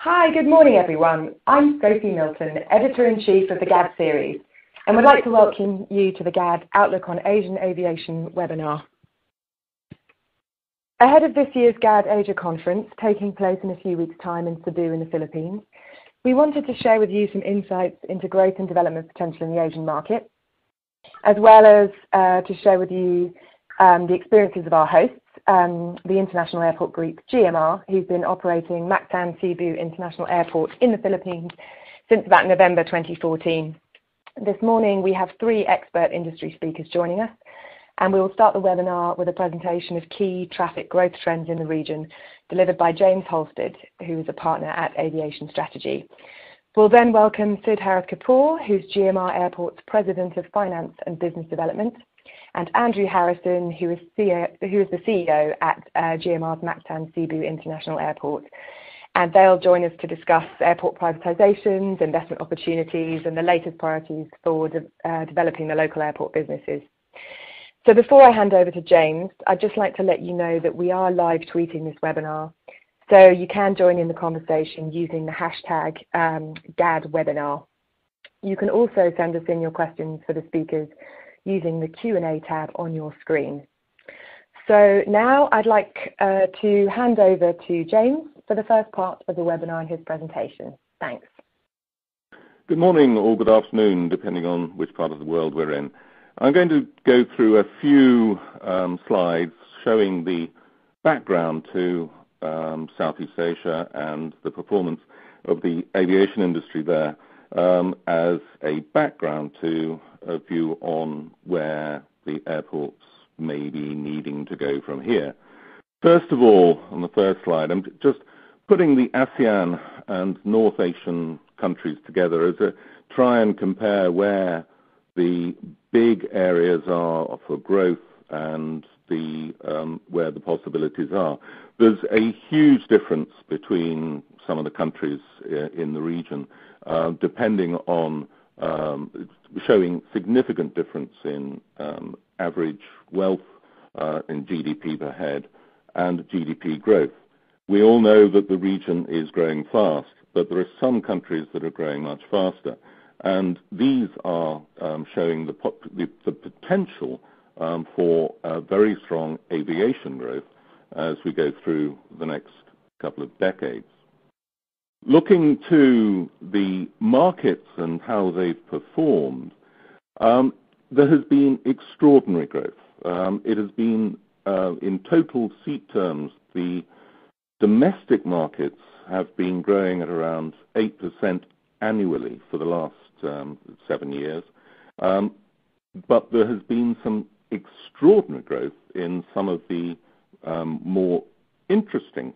Hi, good morning everyone. I'm Sophie Milton, Editor-in-Chief of the GAD series, and would like to welcome you to the GAD Outlook on Asian Aviation webinar. Ahead of this year's GAD Asia conference, taking place in a few weeks' time in Cebu in the Philippines, we wanted to share with you some insights into growth and development potential in the Asian market, as well as to share with you the experiences of our hosts, the International Airport Group, GMR, who's been operating Mactan Cebu International Airport in the Philippines since about November 2014. This morning we have 3 expert industry speakers joining us, and we will start the webinar with a presentation of key traffic growth trends in the region, delivered by James Holstead, who is a partner at Aviation Strategy. We'll then welcome Sid Harath Kapoor, who's GMR Airport's President of Finance and Business Development, and Andrew Harrison, who is the CEO at GMR's Mactan Cebu International Airport. And they'll join us to discuss airport privatizations, investment opportunities, and the latest priorities for developing the local airport businesses. So before I hand over to James, I'd just like to let you know that we are live tweeting this webinar, so you can join in the conversation using the hashtag GADWebinar. You can also send us in your questions for the speakers using the Q&A tab on your screen. So now I'd like to hand over to James for the first part of the webinar and his presentation. Thanks. Good morning or good afternoon, depending on which part of the world we're in. I'm going to go through a few slides showing the background to Southeast Asia and the performance of the aviation industry there as a background to a view on where the airports may be needing to go from here. First of all, on the first slide, I'm just putting the ASEAN and North Asian countries together as a try and compare where the big areas are for growth and the where the possibilities are. There's a huge difference between some of the countries in the region, depending on showing significant difference in average wealth, in GDP per head, and GDP growth. We all know that the region is growing fast, but there are some countries that are growing much faster, and these are showing the potential for very strong aviation growth as we go through the next couple of decades. Looking to the markets and how they've performed, there has been extraordinary growth. It has been, in total seat terms, the domestic markets have been growing at around 8% annually for the last 7 years. But there has been some extraordinary growth in some of the more interesting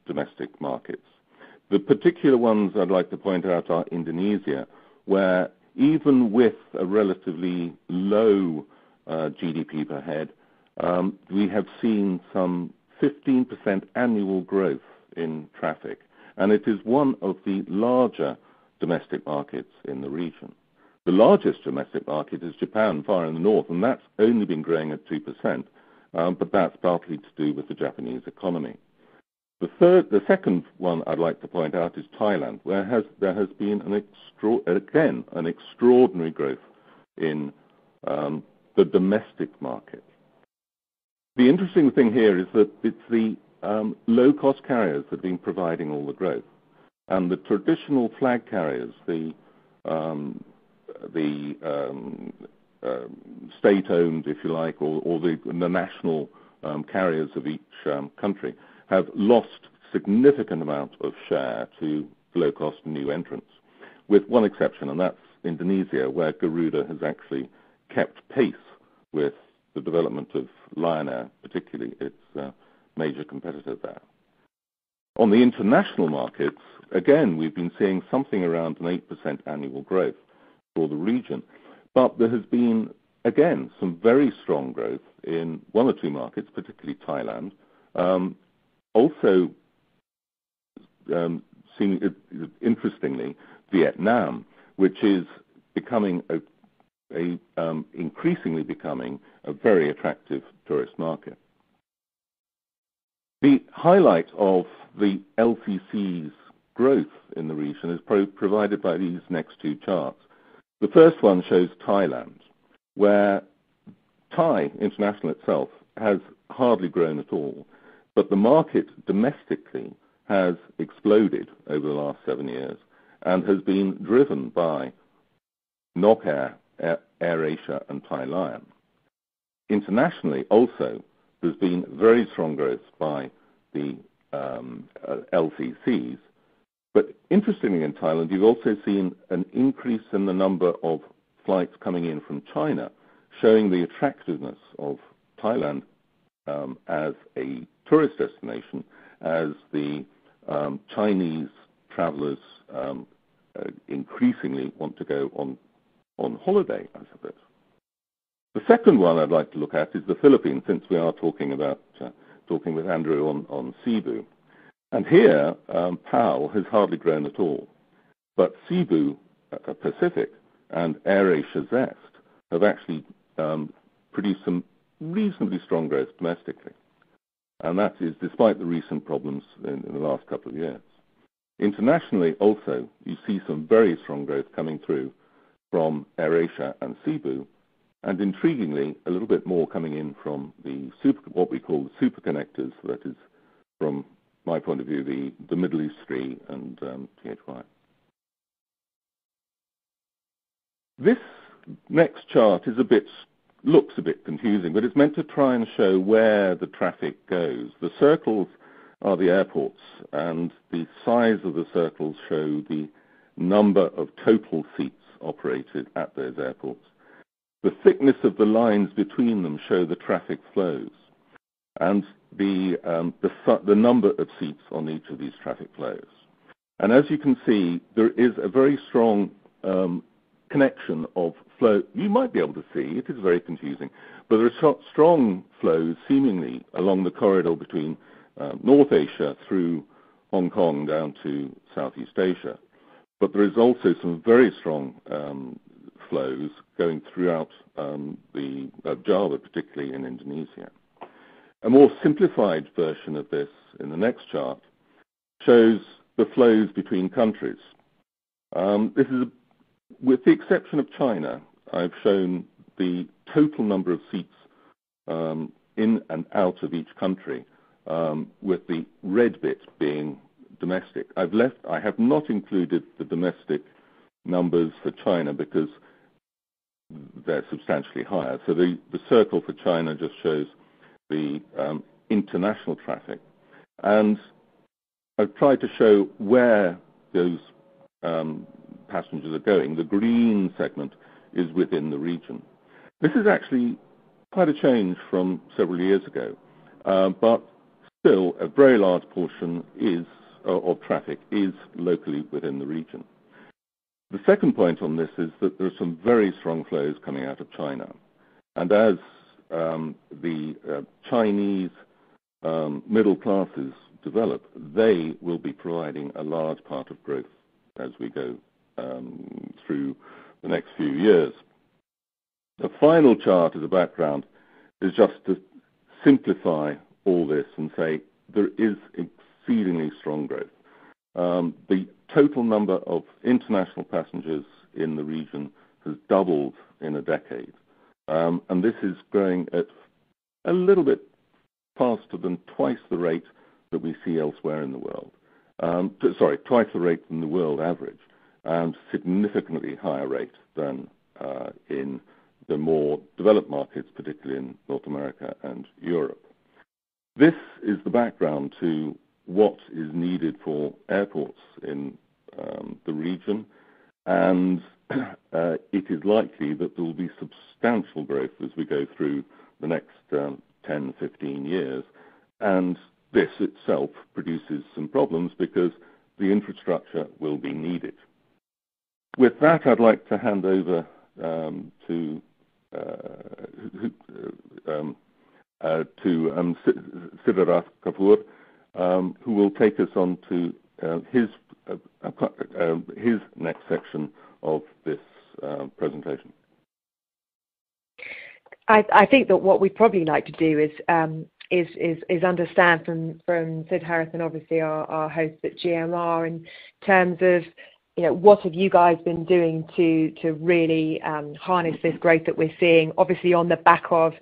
domestic markets. The particular ones I'd like to point out are Indonesia, where even with a relatively low GDP per head, we have seen some 15% annual growth in traffic, and it is one of the larger domestic markets in the region. The largest domestic market is Japan, far in the north, and that's only been growing at 2%, but that's partly to do with the Japanese economy. The second one I'd like to point out is Thailand, where there has been an extraordinary growth in the domestic market. The interesting thing here is that it's the low-cost carriers that have been providing all the growth, and the traditional flag carriers, the state-owned, if you like, or the national carriers of each country, have lost significant amount of share to low-cost new entrants, with one exception, and that's Indonesia, where Garuda has actually kept pace with the development of Lion Air, particularly its major competitor there. On the international markets, again, we've been seeing something around an 8% annual growth for the region, but there has been, again, some very strong growth in one or two markets, particularly Thailand. Also, interestingly, Vietnam, which is becoming increasingly becoming a very attractive tourist market. The highlight of the LCC's growth in the region is provided by these next two charts. The first one shows Thailand, where Thai International itself has hardly grown at all, but the market domestically has exploded over the last 7 years and has been driven by Nok Air, Air Asia and Thai Lion. Internationally also, there's been very strong growth by the LCCs, but interestingly in Thailand, you've also seen an increase in the number of flights coming in from China, showing the attractiveness of Thailand as a tourist destination, as the Chinese travelers increasingly want to go on holiday, I suppose. The second one I'd like to look at is the Philippines, since we are talking with Andrew on Cebu. And here, PAL has hardly grown at all, but Cebu Pacific and AirAsia Zest have actually produced some reasonably strong growth domestically, and that is despite the recent problems in the last couple of years. Internationally also, you see some very strong growth coming through from AirAsia and Cebu, and intriguingly, a little bit more coming in from the what we call the super connectors, that is, from my point of view, the Middle East 3 and THY. This next chart is looks a bit confusing, but it's meant to try and show where the traffic goes. The circles are the airports, and the size of the circles show the number of total seats operated at those airports. The thickness of the lines between them show the traffic flows, and the number of seats on each of these traffic flows. And as you can see, there is a very strong connection of flow. You might be able to see, it is very confusing, but there are strong flows seemingly along the corridor between North Asia through Hong Kong down to Southeast Asia. But there is also some very strong flows going throughout the Java, particularly in Indonesia. A more simplified version of this in the next chart shows the flows between countries. This is, with the exception of China, I've shown the total number of seats in and out of each country, with the red bit being domestic. I have not included the domestic numbers for China because they're substantially higher. So the circle for China just shows the international traffic. And I've tried to show where those passengers are going. The green segment is within the region. This is actually quite a change from several years ago, but still a very large portion of traffic is locally within the region. The second point on this is that there are some very strong flows coming out of China. And as the Chinese middle classes develop, they will be providing a large part of growth as we go through the next few years. The final chart as a background is just to simplify all this and say there is exceedingly strong growth. The total number of international passengers in the region has doubled in a decade. And this is growing at a little bit faster than twice the rate that we see elsewhere in the world. Twice the rate than the world average, and significantly higher rate than in the more developed markets, particularly in North America and Europe. This is the background to what is needed for airports in the region, and it is likely that there will be substantial growth as we go through the next 10, 15 years, and this itself produces some problems because the infrastructure will be needed. With that, I'd like to hand over to Siddharth Kapoor, who will take us on to his next section of this presentation. I think that what we'd probably like to do is is understand from Sid Harris and obviously our hosts at GMR in terms of, what have you guys been doing to really harness this growth that we're seeing, obviously on the back of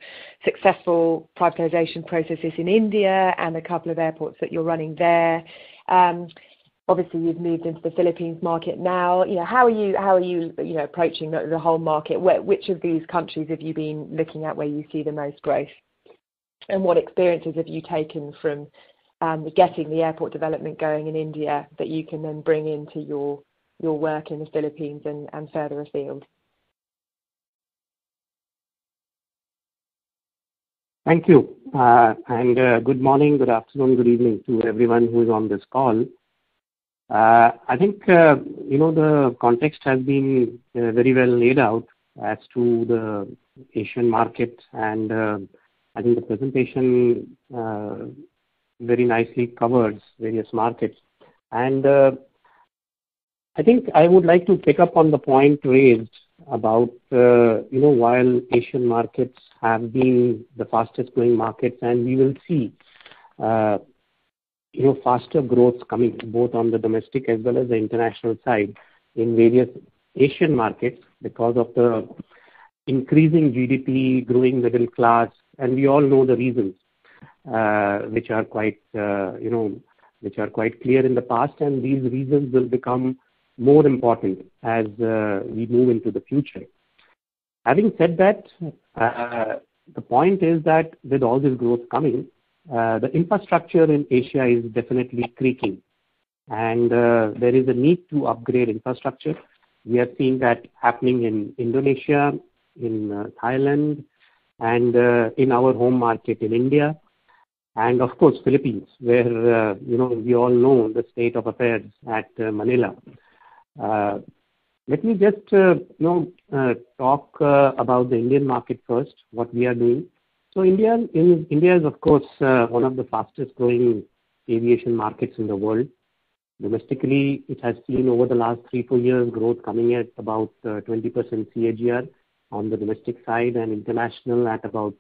successful privatization processes in India and a couple of airports that you're running there. Obviously, you've moved into the Philippines market now. How are you approaching the whole market? Which of these countries have you been looking at where you see the most growth? And what experiences have you taken from getting the airport development going in India that you can then bring into your work in the Philippines and further afield? Thank you. And good morning, good afternoon, good evening to everyone who is on this call. I think, the context has been very well laid out as to the Asian market, and I think the presentation very nicely covers various markets. And I think I would like to pick up on the point raised about, while Asian markets have been the fastest growing markets, and we will see faster growth coming both on the domestic as well as the international side in various Asian markets because of the increasing GDP, growing middle class, and we all know the reasons, which are quite clear in the past, and these reasons will become more important as we move into the future. Having said that, the point is that with all this growth coming, the infrastructure in Asia is definitely creaking, and there is a need to upgrade infrastructure. We are seeing that happening in Indonesia, in Thailand, and in our home market in India, and of course Philippines, where we all know the state of affairs at Manila. Let me just talk about the Indian market first, what we are doing. So India is of course one of the fastest growing aviation markets in the world. Domestically, it has seen over the last 3-4 years growth coming at about 20% CAGR on the domestic side, and international at about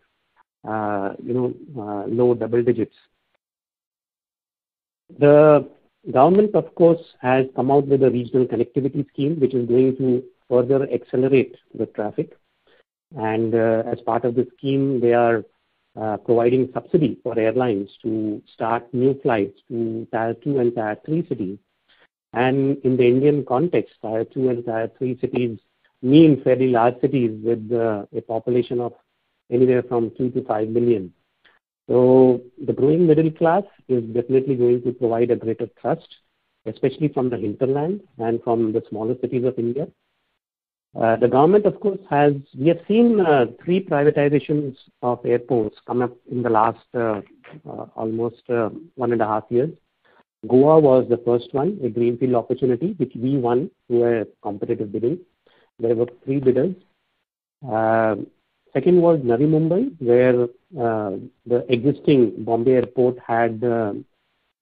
low double digits. The government, of course, has come out with a regional connectivity scheme, which is going to further accelerate the traffic. And as part of the scheme, they are providing subsidy for airlines to start new flights to Tier 2 and Tier 3 cities. And in the Indian context, Tier 2 and Tier 3 cities mean fairly large cities with a population of anywhere from 2 to 5 million. So the growing middle class is definitely going to provide a greater trust, especially from the hinterland and from the smaller cities of India. The government, of course, we have seen 3 privatizations of airports come up in the last almost 1.5 years. Goa was the first one, a greenfield opportunity, which we won through a competitive bidding. There were 3 bidders. Second was Navi Mumbai, where the existing Bombay airport had a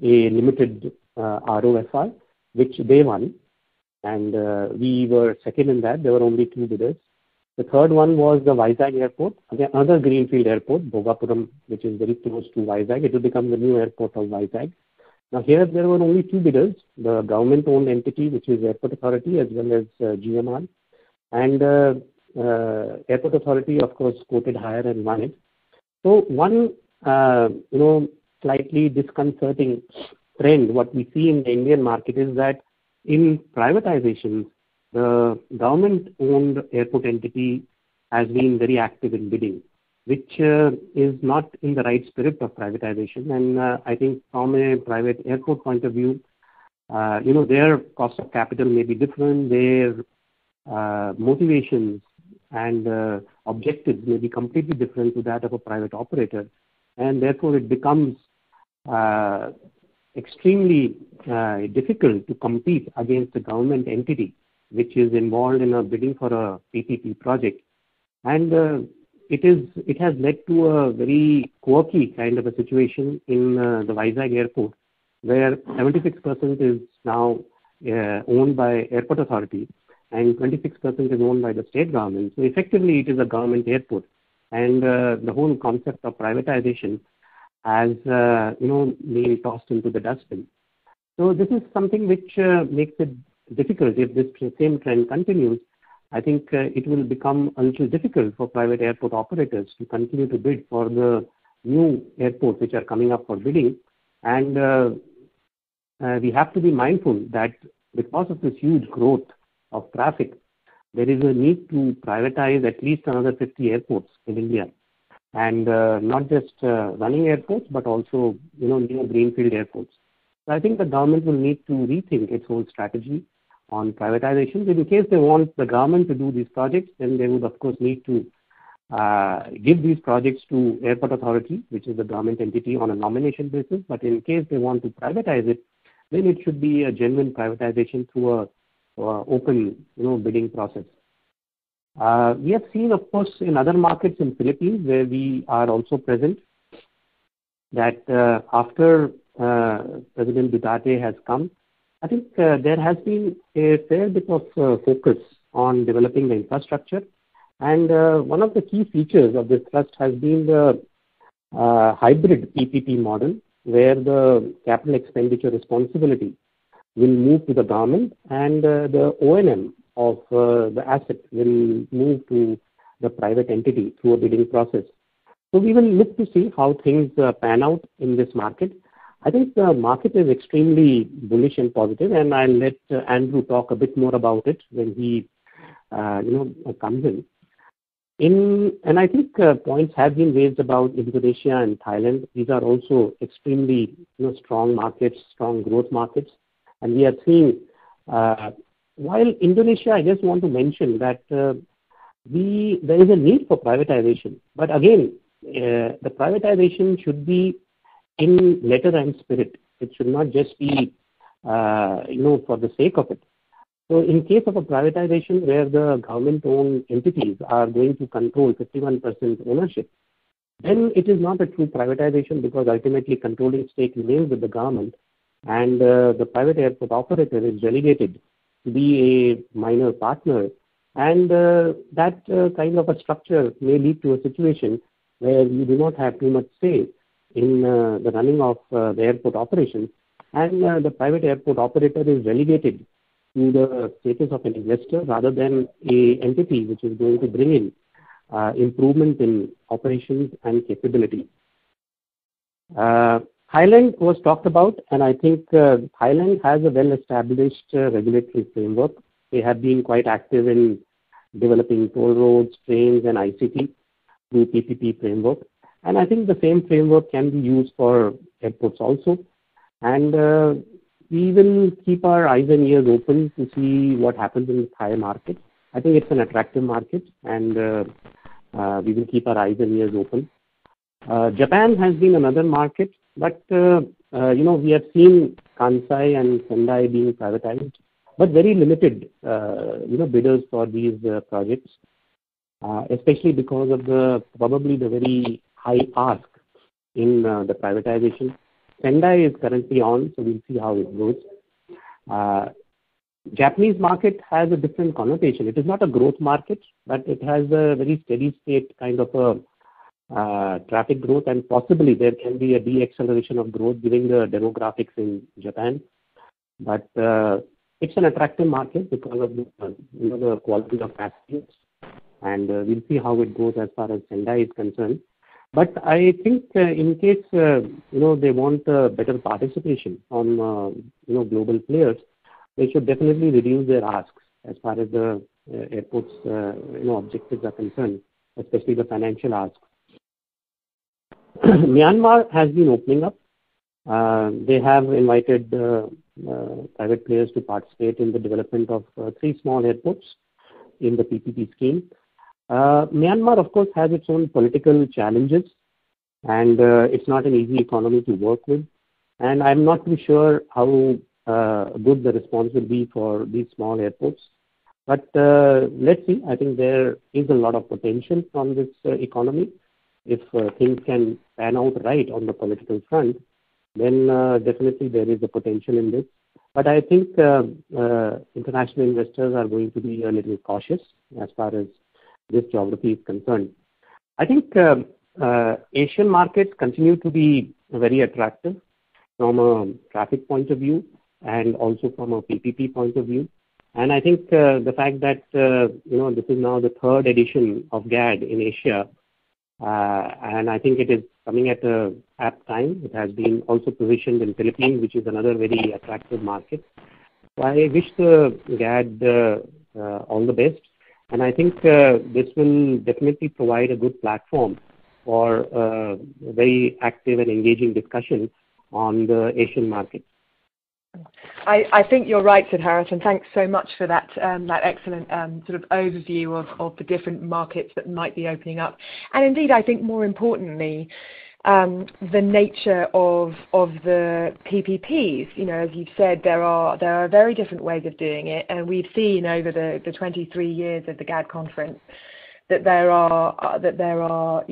limited ROFR, which they won. And we were second in that. There were only 2 bidders. The third one was the Vizag airport, again, another greenfield airport, Bhogapuram, which is very close to Vizag. It will become the new airport of Vizag. Now here there were only 2 bidders, the government-owned entity, which is Airport Authority, as well as GMR. And Airport Authority, of course, quoted higher and won it. So one, slightly disconcerting trend, what we see in the Indian market is that in privatizations, the government-owned airport entity has been very active in bidding, which is not in the right spirit of privatization. And I think from a private airport point of view, their cost of capital may be different, their motivations and objectives may be completely different to that of a private operator. And therefore, it becomes extremely difficult to compete against a government entity which is involved in a bidding for a PPP project. And it has led to a very quirky kind of a situation in the Vizag airport, where 76% is now owned by Airport Authority and 26% is owned by the state government. So effectively, it is a government airport. And the whole concept of privatization as being tossed into the dustbin. So this is something which makes it difficult. If this same trend continues, I think it will become a little difficult for private airport operators to continue to bid for the new airports which are coming up for bidding. And we have to be mindful that because of this huge growth of traffic, there is a need to privatize at least another 50 airports in India. And not just running airports, but also new greenfield airports. So I think the government will need to rethink its whole strategy on privatization. In case they want the government to do these projects, then they would of course need to give these projects to Airport Authority, which is the government entity, on a nomination basis. But in case they want to privatize it, then it should be a genuine privatization through a open bidding process. We have seen, of course, in other markets in Philippines where we are also present, that after President Duterte has come, I think there has been a fair bit of focus on developing the infrastructure. And one of the key features of this thrust has been the hybrid PPP model, where the capital expenditure responsibility will move to the government and the O&M of the asset will move to the private entity through a bidding process. So we will look to see how things pan out in this market. I think the market is extremely bullish and positive, and I'll let Andrew talk a bit more about it when he comes in. And I think points have been raised about Indonesia and Thailand. These are also extremely strong markets, strong growth markets. And we are seeing, while Indonesia, I just want to mention that there is a need for privatization. But again, the privatization should be in letter and spirit. It should not just be, for the sake of it. So in case of a privatization where the government-owned entities are going to control 51% ownership, then it is not a true privatization, because ultimately controlling stake remains with the government, and the private airport operator is delegated to be a minor partner. And that kind of a structure may lead to a situation where you do not have too much say in the running of the airport operations, and the private airport operator is relegated to the status of an investor rather than a entity which is going to bring in improvement in operations and capability. Thailand was talked about, and I think Thailand has a well-established regulatory framework. They have been quite active in developing toll roads, trains, and ICT through PPP framework. And I think the same framework can be used for airports also. And we will keep our eyes and ears open to see what happens in the Thai market. I think it's an attractive market, and we will keep our eyes and ears open. Japan has been another market, but we have seen Kansai and Sendai being privatized, but very limited bidders for these projects, especially because of probably the very high ask in the privatization. Sendai is currently on, so we'll see how it goes. Japanese market has a different connotation. It is not a growth market, but it has a very steady state kind of a traffic growth, and possibly there can be a de-acceleration of growth given the demographics in Japan. But it's an attractive market because of the quality of passengers, and we'll see how it goes as far as Sendai is concerned. But I think in case they want better participation on global players, they should definitely reduce their asks as far as the airports objectives are concerned, especially the financial asks. Myanmar has been opening up. They have invited private players to participate in the development of 3 small airports in the PPP scheme. Myanmar, of course, has its own political challenges, and it's not an easy economy to work with. And I'm not too sure how good the response will be for these small airports. But let's see. I think there is a lot of potential from this economy. If things can pan out right on the political front, then definitely there is a potential in this. But I think international investors are going to be a little cautious as far as this geography is concerned. I think Asian markets continue to be very attractive from a traffic point of view and also from a PPP point of view. And I think the fact that this is now the third edition of GAD in Asia, and I think it is coming at a apt time. It has been also positioned in Philippines, which is another very attractive market. So I wish the GAD all the best, and I think this will definitely provide a good platform for a very active and engaging discussion on the Asian market. I think you're right, Siddharth, and thanks so much for that excellent sort of overview of the different markets that might be opening up. And indeed, I think more importantly, the nature of the PPPs. As you've said, there are very different ways of doing it, and we've seen over the 23 years of the GAD conference that there are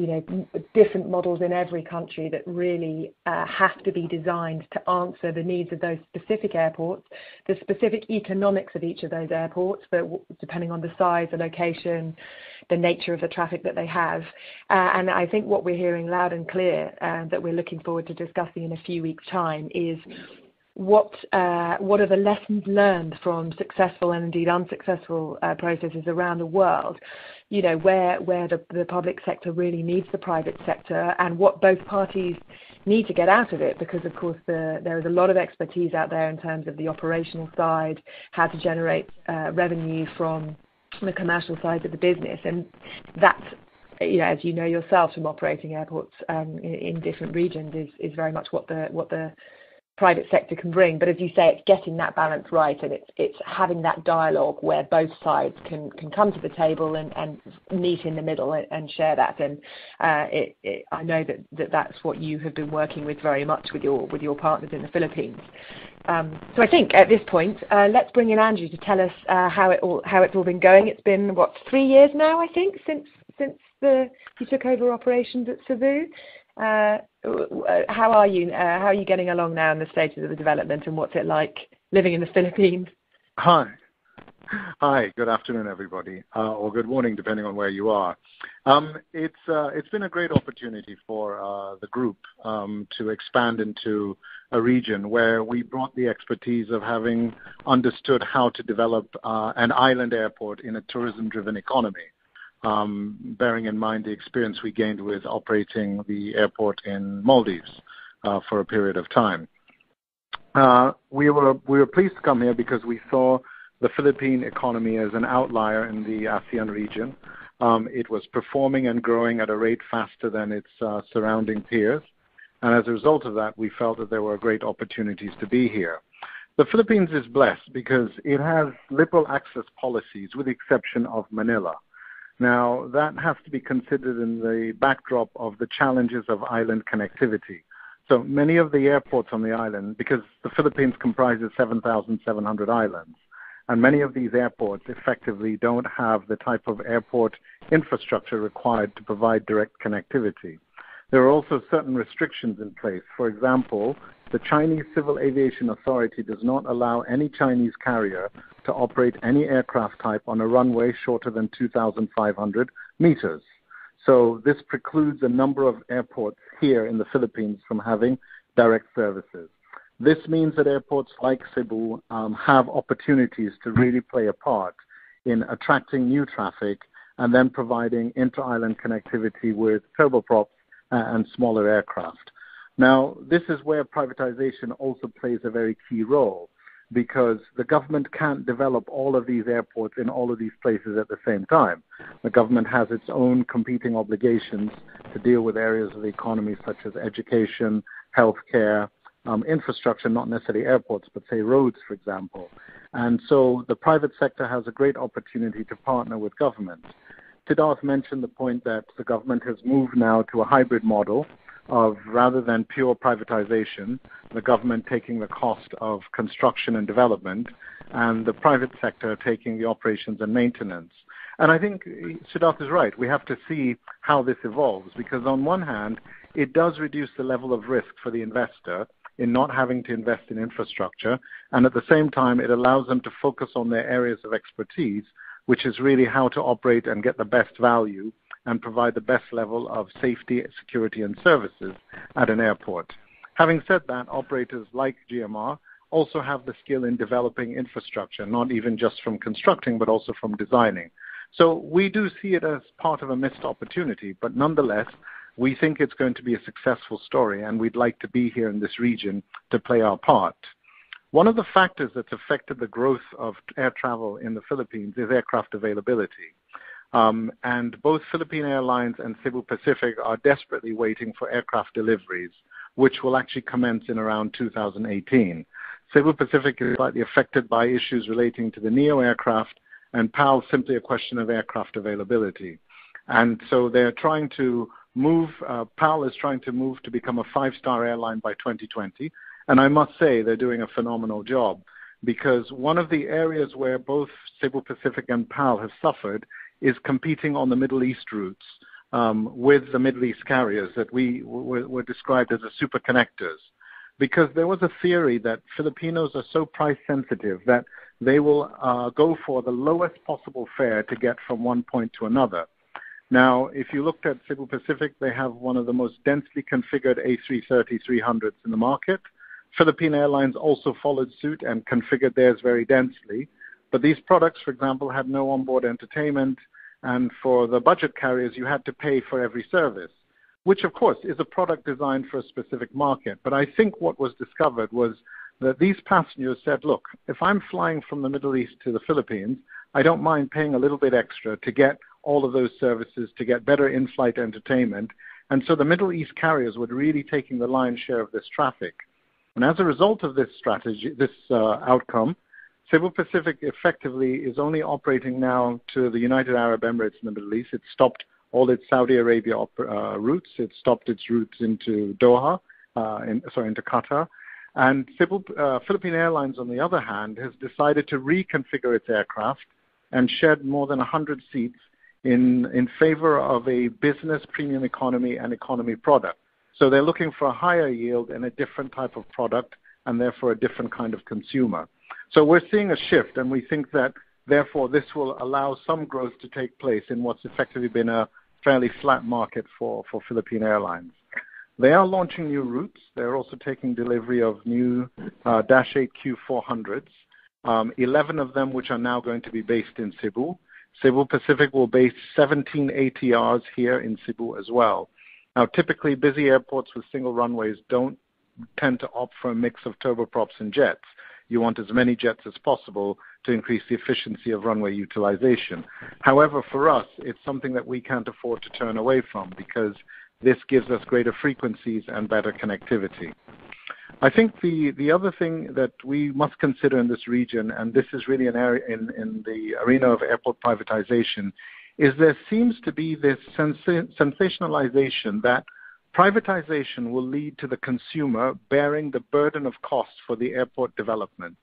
different models in every country that really have to be designed to answer the needs of those specific airports, the specific economics of each of those airports, but depending on the size, the location, the nature of the traffic that they have. And I think what we're hearing loud and clear that we're looking forward to discussing in a few weeks' time is what are the lessons learned from successful and indeed unsuccessful processes around the world, where the public sector really needs the private sector and what both parties need to get out of it, because of course there is a lot of expertise out there in terms of the operational side, how to generate revenue from the commercial side of the business, and that's, as you know yourself from operating airports in different regions, is very much what the private sector can bring. But as you say, it's getting that balance right, and it's having that dialogue where both sides can come to the table and meet in the middle and share that. And I know that's what you have been working with very much with your partners in the Philippines. So I think at this point, let's bring in Andrew to tell us how it's all been going. It's been 3 years now, I think, since you took over operations at Cebu. How are you? How are you getting along now in the stages of the development, and what's it like living in the Philippines? Hi, good afternoon, everybody, or good morning, depending on where you are. It's been a great opportunity for the group to expand into a region where we brought the expertise of having understood how to develop an island airport in a tourism-driven economy. Bearing in mind the experience we gained with operating the airport in Maldives for a period of time. We were pleased to come here because we saw the Philippine economy as an outlier in the ASEAN region. It was performing and growing at a rate faster than its surrounding peers. And as a result of that, we felt that there were great opportunities to be here. The Philippines is blessed because it has liberal access policies, with the exception of Manila. Now, that has to be considered in the backdrop of the challenges of island connectivity. So many of the airports on the island, because the Philippines comprises 7,700 islands, and many of these airports effectively don't have the type of airport infrastructure required to provide direct connectivity. There are also certain restrictions in place. For example, the Chinese Civil Aviation Authority does not allow any Chinese carrier to operate any aircraft type on a runway shorter than 2,500 meters. So this precludes a number of airports here in the Philippines from having direct services. This means that airports like Cebu have opportunities to really play a part in attracting new traffic and then providing inter-island connectivity with turboprops and smaller aircraft. Now, this is where privatization also plays a very key role, because the government can't develop all of these airports in all of these places at the same time. The government has its own competing obligations to deal with areas of the economy such as education, healthcare, infrastructure, not necessarily airports, but say roads, for example. And so the private sector has a great opportunity to partner with government. Siddharth mentioned the point that the government has moved now to a hybrid model of, rather than pure privatization, the government taking the cost of construction and development, and the private sector taking the operations and maintenance. And I think Siddharth is right. We have to see how this evolves, because on one hand, it does reduce the level of risk for the investor in not having to invest in infrastructure, and at the same time, it allows them to focus on their areas of expertise, which is really how to operate and get the best value and provide the best level of safety, security, and services at an airport. Having said that, operators like GMR also have the skill in developing infrastructure, not even just from constructing, but also from designing. So we do see it as part of a missed opportunity, but nonetheless, we think it's going to be a successful story, and we'd like to be here in this region to play our part. One of the factors that's affected the growth of air travel in the Philippines is aircraft availability. And both Philippine Airlines and Cebu Pacific are desperately waiting for aircraft deliveries, which will actually commence in around 2018. Cebu Pacific is slightly affected by issues relating to the NEO aircraft, and PAL is simply a question of aircraft availability. And so they're trying to move, PAL is trying to move to become a 5-star airline by 2020. And I must say they're doing a phenomenal job, because one of the areas where both Cebu Pacific and PAL have suffered is competing on the Middle East routes with the Middle East carriers that were described as the super connectors. Because there was a theory that Filipinos are so price sensitive that they will go for the lowest possible fare to get from one point to another. Now, if you looked at Cebu Pacific, they have one of the most densely configured A330-300s in the market. Philippine Airlines also followed suit and configured theirs very densely. But these products, for example, had no onboard entertainment, and for the budget carriers, you had to pay for every service, which, of course, is a product designed for a specific market. But I think what was discovered was that these passengers said, look, if I'm flying from the Middle East to the Philippines, I don't mind paying a little bit extra to get all of those services, to get better in-flight entertainment. And so the Middle East carriers were really taking the lion's share of this traffic. And as a result of this strategy, this outcome, Cebu Pacific effectively is only operating now to the United Arab Emirates in the Middle East. It stopped all its Saudi Arabia routes. It stopped its routes into Doha, into Qatar. And Philippine Airlines, on the other hand, has decided to reconfigure its aircraft and shed more than 100 seats in favor of a business, premium economy, and economy product. So they're looking for a higher yield and a different type of product, and therefore a different kind of consumer. So we're seeing a shift, and we think that, therefore, this will allow some growth to take place in what's effectively been a fairly flat market for Philippine Airlines. They are launching new routes. They're also taking delivery of new Dash 8 Q400s, 11 of them which are now going to be based in Cebu. Cebu Pacific will base 17 ATRs here in Cebu as well. Now, typically, busy airports with single runways don't tend to opt for a mix of turboprops and jets. You want as many jets as possible to increase the efficiency of runway utilization. However, for us, it's something that we can't afford to turn away from, because this gives us greater frequencies and better connectivity. I think the other thing that we must consider in this region, and this is really an area in the arena of airport privatization, is there seems to be this sensationalization that privatization will lead to the consumer bearing the burden of costs for the airport development.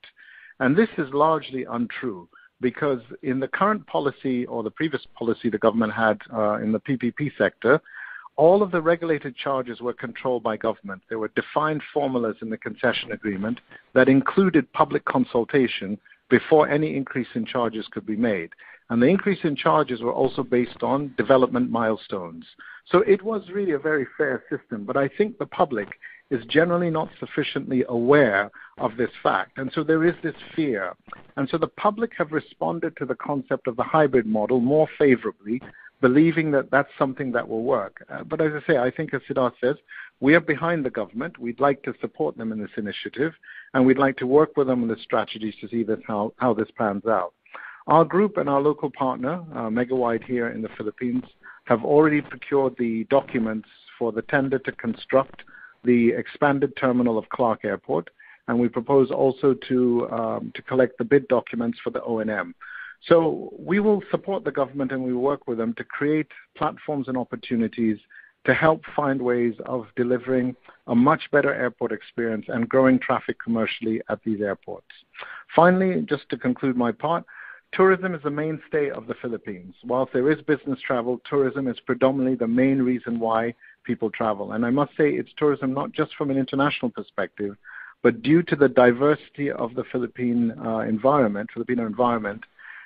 And this is largely untrue, because in the current policy, or the previous policy the government had in the PPP sector, all of the regulated charges were controlled by government. There were defined formulas in the concession agreement that included public consultation before any increase in charges could be made. And the increase in charges were also based on development milestones. So it was really a very fair system, but I think the public is generally not sufficiently aware of this fact. And so there is this fear. And so the public have responded to the concept of the hybrid model more favorably, believing that that's something that will work. But as I say, I think, as Siddharth says, we are behind the government. We'd like to support them in this initiative, and we'd like to work with them on the strategies to see how this pans out. Our group and our local partner, Megawide here in the Philippines, have already procured the documents for the tender to construct the expanded terminal of Clark Airport, and we propose also to collect the bid documents for the O&M. So we will support the government, and we will work with them to create platforms and opportunities to help find ways of delivering a much better airport experience and growing traffic commercially at these airports. Finally, just to conclude my part, tourism is the mainstay of the Philippines. Whilst there is business travel, tourism is predominantly the main reason why people travel. And I must say it's tourism not just from an international perspective, but due to the diversity of the Filipino environment,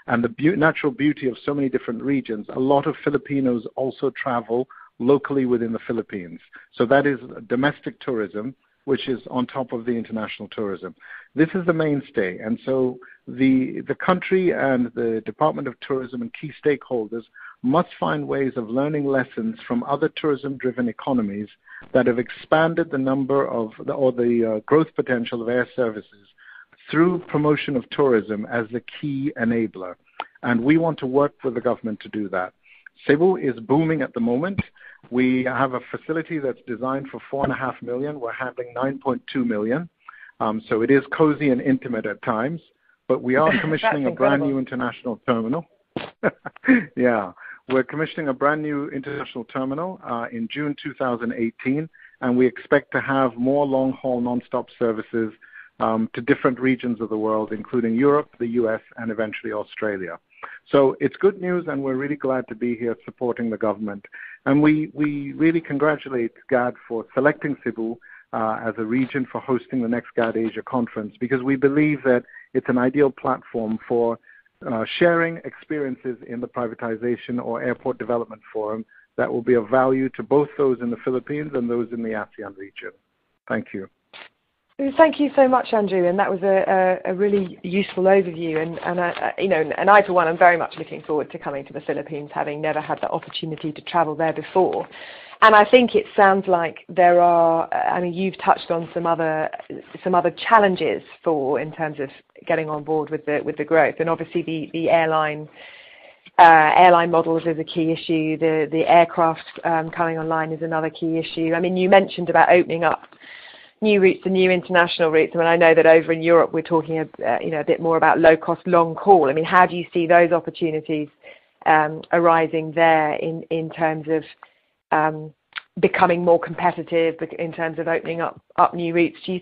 and the natural beauty of so many different regions, a lot of Filipinos also travel locally within the Philippines. So that is domestic tourism, which is on top of the international tourism. This is the mainstay. And so the country and the Department of Tourism and key stakeholders must find ways of learning lessons from other tourism-driven economies that have expanded the number of, or the growth potential of air services through promotion of tourism as the key enabler. And we want to work with the government to do that. Cebu is booming at the moment. We have a facility that's designed for 4.5 million. We're handling 9.2 million. So it is cozy and intimate at times, but we are commissioning a brand new international terminal. Yeah, we're commissioning a brand new international terminal in June 2018, and we expect to have more long-haul non-stop services to different regions of the world, including Europe, the US, and eventually Australia. So it's good news, and we're really glad to be here supporting the government. And we really congratulate GAD for selecting Cebu as a region for hosting the next GAD Asia conference, because we believe that it's an ideal platform for sharing experiences in the privatization or airport development forum that will be of value to both those in the Philippines and those in the ASEAN region. Thank you. Thank you so much, Andrew, and that was a really useful overview. And I, for one, am very much looking forward to coming to the Philippines, having never had the opportunity to travel there before. And I think it sounds like there are. I mean, you've touched on some other challenges in terms of getting on board with the growth, and obviously the airline models is a key issue. The aircraft coming online is another key issue. I mean, you mentioned about opening up new routes and new international routes. I mean, I know that over in Europe we're talking a bit more about low-cost, long-haul. I mean, how do you see those opportunities arising there in terms of becoming more competitive, in terms of opening up new routes? Do you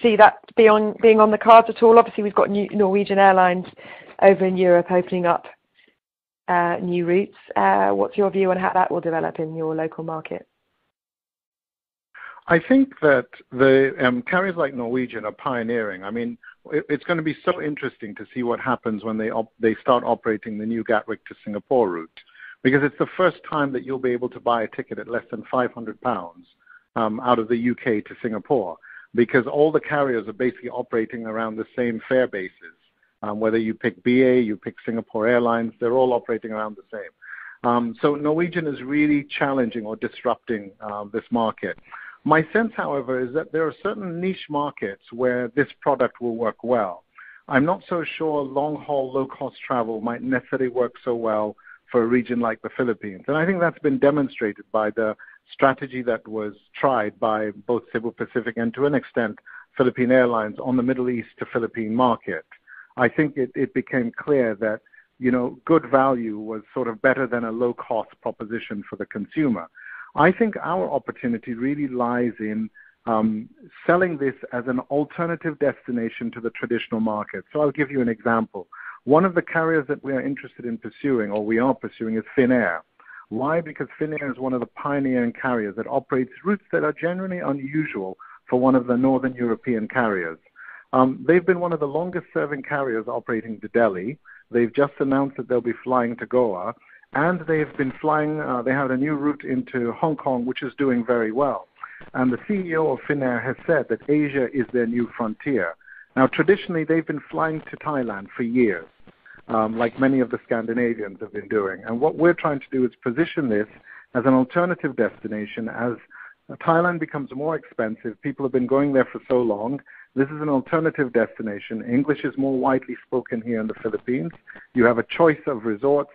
see that being on the cards at all? Obviously, we've got Norwegian Airlines over in Europe opening up new routes. What's your view on how that will develop in your local market? I think that the carriers like Norwegian are pioneering. I mean, it's going to be so interesting to see what happens when they start operating the new Gatwick to Singapore route, because it's the first time that you'll be able to buy a ticket at less than £500 out of the UK to Singapore, because all the carriers are basically operating around the same fare basis. Whether you pick BA, you pick Singapore Airlines, they're all operating around the same. So Norwegian is really challenging or disrupting this market. My sense, however, is that there are certain niche markets where this product will work well. I'm not so sure long-haul, low-cost travel might necessarily work so well for a region like the Philippines. And I think that's been demonstrated by the strategy that was tried by both Cebu Pacific and, to an extent, Philippine Airlines on the Middle East to Philippine market. I think it became clear that, good value was sort of better than a low-cost proposition for the consumer. I think our opportunity really lies in selling this as an alternative destination to the traditional market. So I'll give you an example. One of the carriers that we are interested in pursuing, or we are pursuing, is Finnair. Why? Because Finnair is one of the pioneering carriers that operates routes that are generally unusual for one of the Northern European carriers. They've been one of the longest-serving carriers operating to Delhi. They've just announced that they'll be flying to Goa. And they've been flying, they have a new route into Hong Kong, which is doing very well. And the CEO of Finnair has said that Asia is their new frontier. Now, traditionally, they've been flying to Thailand for years, like many of the Scandinavians have been doing. And what we're trying to do is position this as an alternative destination. As Thailand becomes more expensive, people have been going there for so long. This is an alternative destination. English is more widely spoken here in the Philippines. You have a choice of resorts,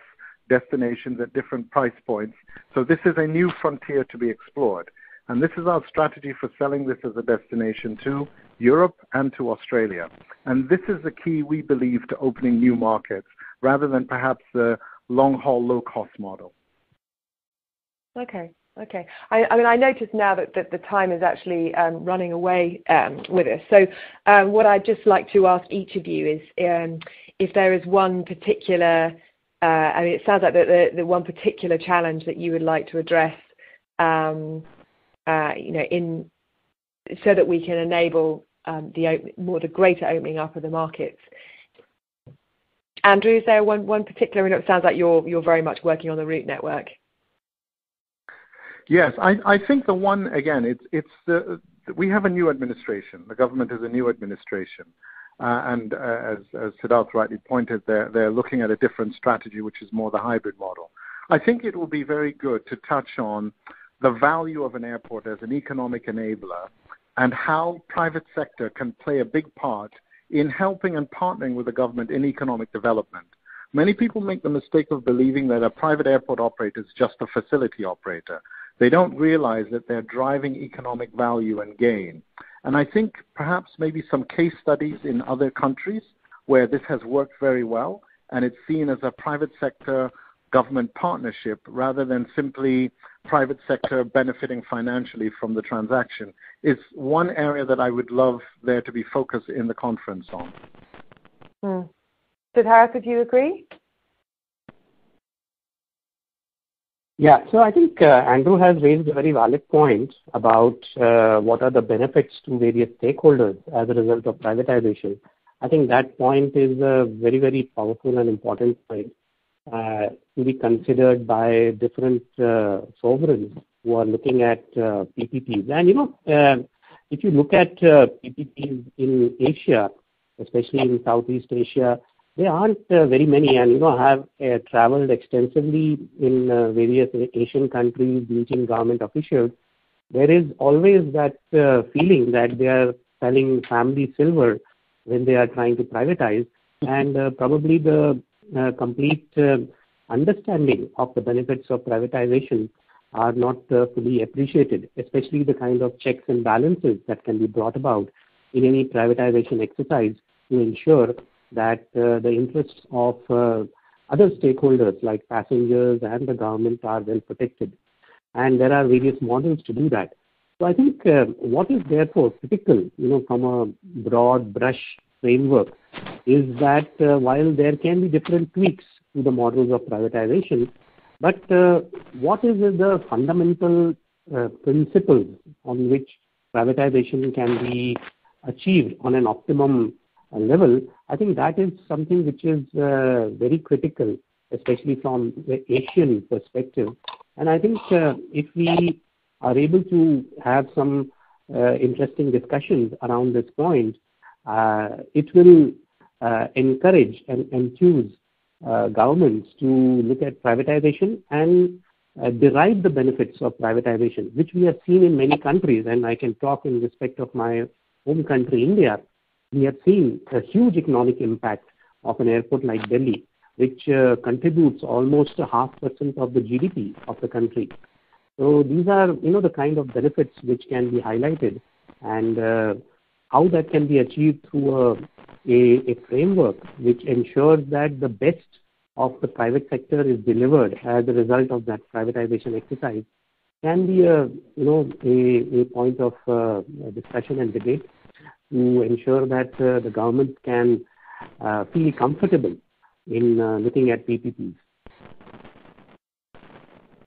destinations at different price points. So this is a new frontier to be explored. And this is our strategy for selling this as a destination to Europe and to Australia. And this is the key, we believe, to opening new markets, rather than perhaps the long-haul, low-cost model. Okay. I mean, I notice now that the time is actually running away with us. So what I'd just like to ask each of you is if there is one particular I mean, it sounds like the one particular challenge that you would like to address, so that we can enable the greater opening up of the markets. Andrew, is there one particular? It sounds like you're very much working on the route network. Yes, I think the one, again, we have a new administration. The government is a new administration. And as Siddharth rightly pointed, they're looking at a different strategy, which is more the hybrid model. I think it will be very good to touch on the value of an airport as an economic enabler and how private sector can play a big part in helping and partnering with the government in economic development. Many people make the mistake of believing that a private airport operator is just a facility operator. They don't realize that they're driving economic value and gain. And I think perhaps maybe some case studies in other countries where this has worked very well and it's seen as a private sector government partnership rather than simply private sector benefiting financially from the transaction is one area that I would love there to be focus in the conference on. Siddharth, would you agree? Yeah, so I think Andrew has raised a very valid point about what are the benefits to various stakeholders as a result of privatization. I think that point is a very, very powerful and important point to be considered by different sovereigns who are looking at PPPs. And, if you look at PPPs in Asia, especially in Southeast Asia, there aren't very many, and I have traveled extensively in various Asian countries meeting government officials. There is always that feeling that they are selling family silver when they are trying to privatize, and probably the complete understanding of the benefits of privatization are not fully appreciated, especially the kind of checks and balances that can be brought about in any privatization exercise to ensure that the interests of other stakeholders like passengers and the government are well protected. And there are various models to do that. So I think what is therefore critical, from a broad brush framework is that while there can be different tweaks to the models of privatization, but what is the fundamental principles on which privatization can be achieved on an optimum level, I think that is something which is very critical, especially from the Asian perspective. And I think if we are able to have some interesting discussions around this point, it will encourage and enthuse governments to look at privatization and derive the benefits of privatization, which we have seen in many countries. And I can talk in respect of my home country, India. We have seen a huge economic impact of an airport like Delhi, which contributes almost 0.5% of the GDP of the country. So these are, the kind of benefits which can be highlighted, and how that can be achieved through a framework which ensures that the best of the private sector is delivered as a result of that privatization exercise can be a point of discussion and debate to ensure that the government can feel comfortable in looking at PPPs.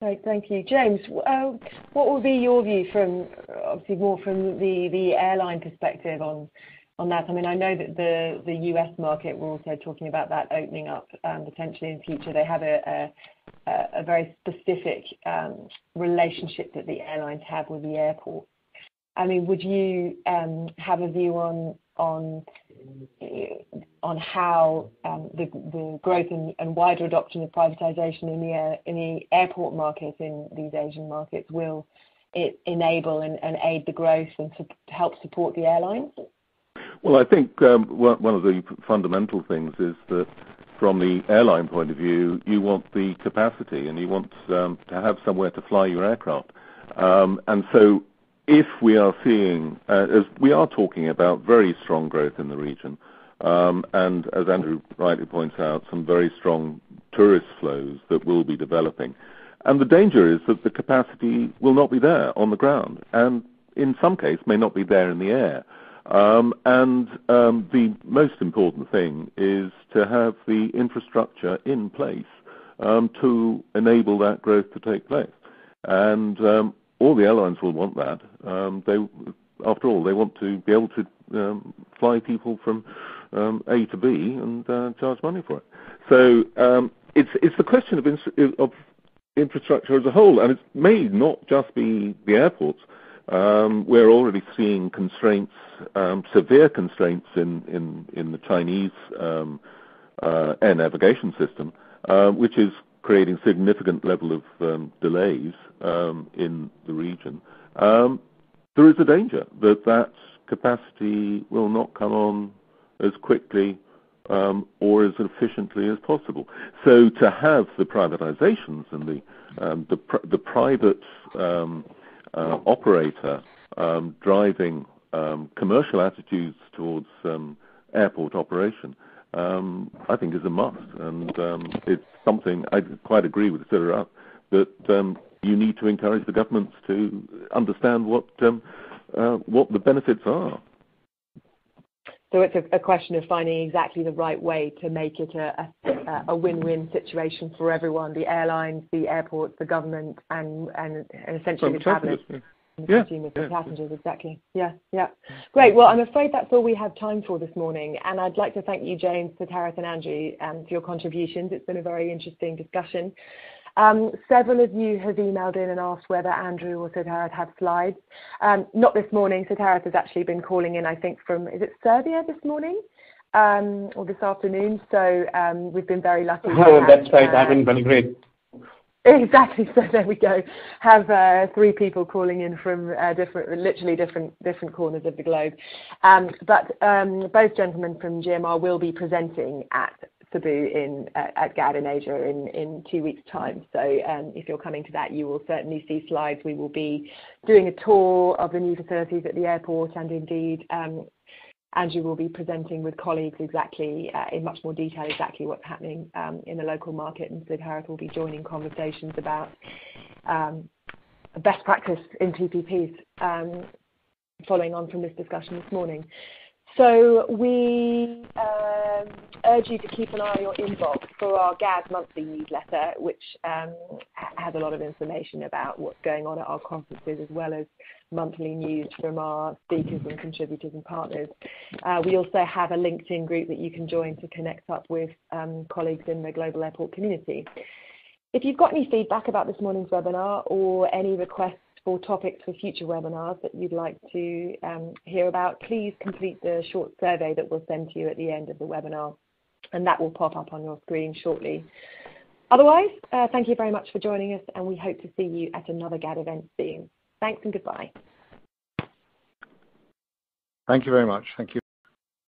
Right, thank you. James, what would be your view from, obviously more from the airline perspective on that? I mean, I know that the US market, we're also talking about that opening up potentially in the future. They have a very specific relationship that the airlines have with the airport. I mean, would you have a view on how the growth and wider adoption of privatization in the airport market in these Asian markets will it enable and aid the growth and help support the airlines? Well, I think one of the fundamental things is that from the airline point of view, you want the capacity and you want to have somewhere to fly your aircraft. And so if we are seeing, as we are talking about very strong growth in the region, and as Andrew rightly points out, some very strong tourist flows that will be developing. And the danger is that the capacity will not be there on the ground, and in some case may not be there in the air. The most important thing is to have the infrastructure in place to enable that growth to take place. And all the airlines will want that. After all, they want to be able to fly people from A to B and charge money for it. So it's the question of infrastructure as a whole, and it may not just be the airports. We're already seeing constraints, severe constraints in the Chinese air navigation system, which is creating significant level of delays in the region. There is a danger that capacity will not come on as quickly or as efficiently as possible. So to have the privatizations and the private operator driving commercial attitudes towards airport operation, I think is a must, and it's something I quite agree with Siddharth that you need to encourage the governments to understand what the benefits are. So it's a question of finding exactly the right way to make it a win-win situation for everyone: the airlines, the airports, the government, and essentially the travellers. And the consumers, the passengers, exactly. Yeah. Great. Well, I'm afraid that's all we have time for this morning, and I'd like to thank you, James, Siddharth, and Andrew, for your contributions. It's been a very interesting discussion. Several of you have emailed in and asked whether Andrew or Siddharth have slides. Not this morning. Siddharth has actually been calling in, I think, from, is it Serbia this morning? Or this afternoon? So we've been very lucky. Oh, that's right. I'm in Belgrade. Exactly. So there we go. Have 3 people calling in from different corners of the globe. But both gentlemen from GMR will be presenting at Cebu at GAD in Asia in 2 weeks' time. So if you're coming to that, you will certainly see slides. We will be doing a tour of the new facilities at the airport, and indeed Andrew will be presenting with colleagues exactly in much more detail exactly what's happening in the local market, and Siddharth will be joining conversations about best practice in PPPs following on from this discussion this morning. So we urge you to keep an eye on your inbox for our GAD monthly newsletter, which has a lot of information about what's going on at our conferences, as well as monthly news from our speakers and contributors and partners. We also have a LinkedIn group that you can join to connect up with colleagues in the global airport community. If you've got any feedback about this morning's webinar or any requests for topics for future webinars that you'd like to hear about, please complete the short survey that we'll send to you at the end of the webinar, and that will pop up on your screen shortly. Otherwise, thank you very much for joining us, and we hope to see you at another GAD event soon. Thanks and goodbye. Thank you very much. Thank you.